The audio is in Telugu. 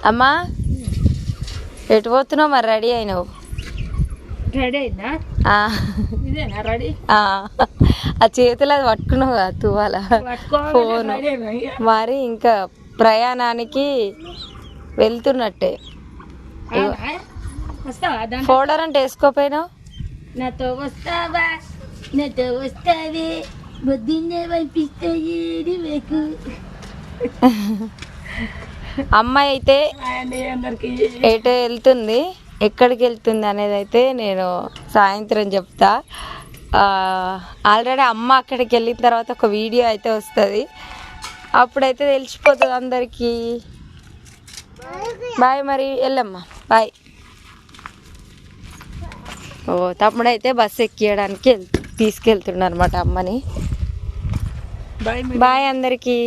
అమ్మా ఎటు పోతున్నావు మరి? రెడీ అయినావు? రెడీ అయిందా? ఇదేనా రెడీ? ఆ చేతులు అది పట్టుకున్నావు కదా తువాల ఫోను. మరి ఇంకా ప్రయాణానికి వెళ్తున్నట్టే. ఫోల్డర్ అంటే వేసుకోపోయినావు? నాతో వస్తావా, నాతో వస్తావే, బొద్దున్నే పంపిస్తాయి మీకు. అమ్మాయి అయితే ఎటు వెళ్తుంది, ఎక్కడికి వెళ్తుంది అనేది అయితే నేను సాయంత్రం చెప్తా. ఆల్రెడీ అమ్మ అక్కడికి వెళ్ళిన తర్వాత ఒక వీడియో అయితే వస్తుంది, అప్పుడైతే తెలిసిపోతుంది అందరికీ. బాయ్ మరి, వెళ్ళమ్మా బాయ్. ఓ తమ్ముడైతే బస్సు ఎక్కియడానికి తీసుకెళ్తున్నా అనమాట అమ్మని. బాయ్ అందరికీ.